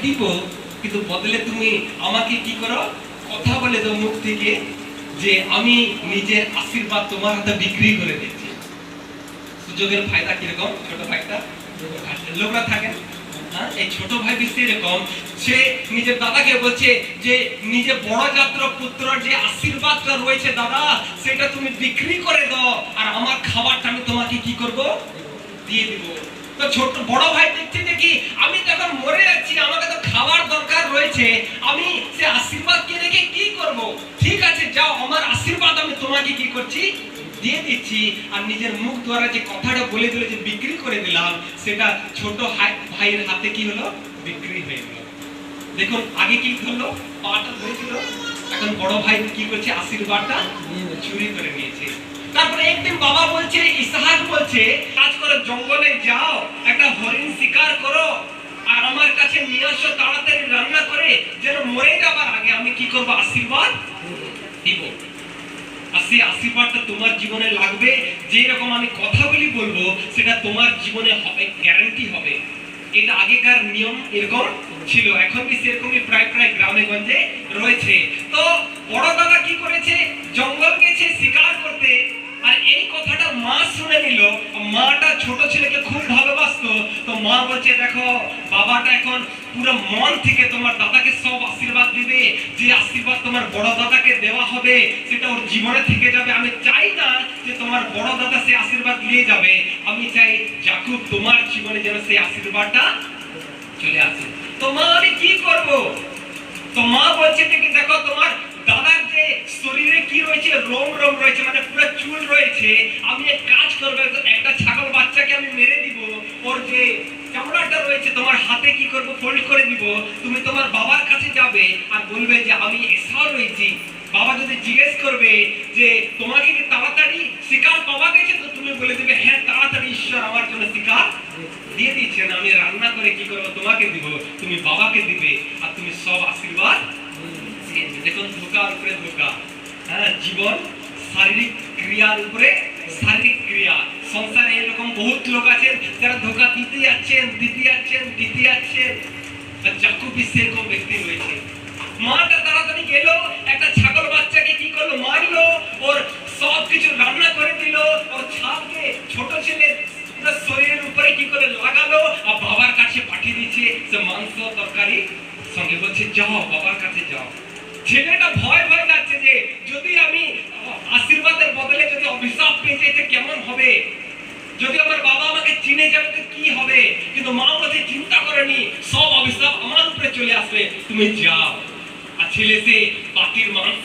দিব, কিন্তু বদলে তুমি আমাকে কি করো, কথা বলে দাও মুখ থেকে যে আমি নিজের আশীর্বাদ তোমার হাতে বিক্রি করে দিচ্ছি। সুযোগের ফায়দা কিরকম, ছোট ভাইটা লোকরা থাকেন, এই ছোট ভাই বেশি এরকম, সে নিজের দাদাকে বলছে যে নিজের বড় জাত্র পুত্রর যে আশীর্বাদটা রয়েছে দাদা, সেটা তুমি বিক্রি করে দাও আর আমার খাবারটা আমি তোমাকে কি করব, দিয়ে দিব। তো ছোট বড় ভাই দেখছে যে কি আমি যখন মরে যাচ্ছি আমাকে তো খাবার দরকার রয়েছে, আমি সে আশীর্বাদকে রেখে কি করব, ঠিক আছে যাও আমার আশীর্বাদ আমি তোমাকে কি করছি, দিয়ে দিচ্ছি। আর নিজের মুখ দ্বারা যে কথাটা বলে দিল যে বিক্রি করে দিলাম, সেটা ছোট ভাইয়ের হাতে কি হলো, বিক্রি হয়ে গেল। দেখুন আগে কি হলো, পাটা ধরেছিল, এখন বড় ভাই কি করছে, আশীর্বাদটা চুরি করে নিয়েছে। তারপরে একদিন বাবা বলছে, ইসহাক বলছে কাজ করো, জঙ্গলে যাও একটা হরিণ শিকার করো আর আমার কাছে নিয়ে আসো, তাড়াতাড়ি রান্না করে, যেন মরে যাবার আগে আমি কি করবো, আশীর্বাদ দিব। আর সেই আশীর্বাদটা তোমার জীবনে লাগবে, যে রকম আমি কথাগুলি বলবো সেটা তোমার জীবনে হবে, গ্যারান্টি হবে। এটা আগেকার নিয়ম এরকম ছিল, এখন কি সেরকমই প্রায় প্রায় গ্রামে গঞ্জে রয়েছে। তো বড় দাদা কি করেছে, জঙ্গল গেছে শিকার করতে, আর এই কথাটা মা শুনে নিল। মাটা ছোট ছেলেকে খুব ভালোবাসতো, তো মা বলছে দেখো বাবাটা এখন পুরো মন থেকে তোমার দাদাকে সব আশীর্বাদ দিবে, যে আশীর্বাদ তোমার বড় দাদাকে দেওয়া হবে সেটা ওর জীবনে থেকে যাবে। আমি চাই না যে তোমার বড় দাদা সেই আশীর্বাদ নিয়ে যাবে, আমি চাই জাকুব তোমার জীবনে যেন সেই আশীর্বাদটা চলে আসে। তো মা আমি কি করব, তো মা বলছে যে দেখো তোমার দাদার যে শরীরে কি রয়েছে, রোম রোম রয়েছে, মানে পুরো চুল রয়েছে, আমি এক কাজ করবো, একটা ছাগল বাচ্চাকে আমি মেরে দিব, ওর যে চামড়াটা রয়েছে তোমার হাতে কি করব, ফোল্ড করে দিব, তুমি তোমার বাবার কাছে যাবে আর বলবে যে আমি এসাও রয়েছি। বাবা যদি জিজ্ঞেস করবে যে তোমাকে কি তাড়াতাড়ি শিকার পাওয়া গেছে, তো তুমি বলে দেবে হ্যাঁ তাড়াতাড়ি ঈশ্বর আমার জন্য শিকার দিয়ে দিচ্ছেন, আমি রান্না করে কি করবো তোমাকে দিব, তুমি বাবাকে দিবে আর তুমি সব আশীর্বাদ। দেখুন ধোকার উপরে ধোকা, হ্যাঁ জীবন শারীরিক ক্রিয়ার উপরে শারীরিক ক্রিয়া। সংসারে এরকম বহুত লোক আছেন যারা ধোকা দিতে যাচ্ছেন দিতে যাচ্ছেন দিতে যাচ্ছেন, আর জাকুব সেরকম ব্যক্তি রয়েছে। মাটা তাড়াতাড়ি গেল, একটা ছাগল বাচ্চাকে কি করলো, মারলো, ওর সব কিছু রান্না করে দিল, ওর ছাপকে ছোট ছেলে শরীরের উপরে কি করে লাগালো আর বাবার কাছে পাঠিয়ে দিচ্ছে সে মাংস তরকারি সঙ্গে, বলছে যাও বাবার কাছে যাও। ছেলেটা ভয় ভয় যাচ্ছে যে যদি আমি আশীর্বাদের বদলে যদি অভিশাপ পেয়ে যাই কেমন হবে, যদি আমার বাবা আমাকে চিনে যাবে তো কি হবে। কিন্তু মা বলছে চিন্তা করেনি, সব অভিশাপ আমার উপরে চলে আসবে, তুমি যাও। আর ছেলে সে পাখির মাংস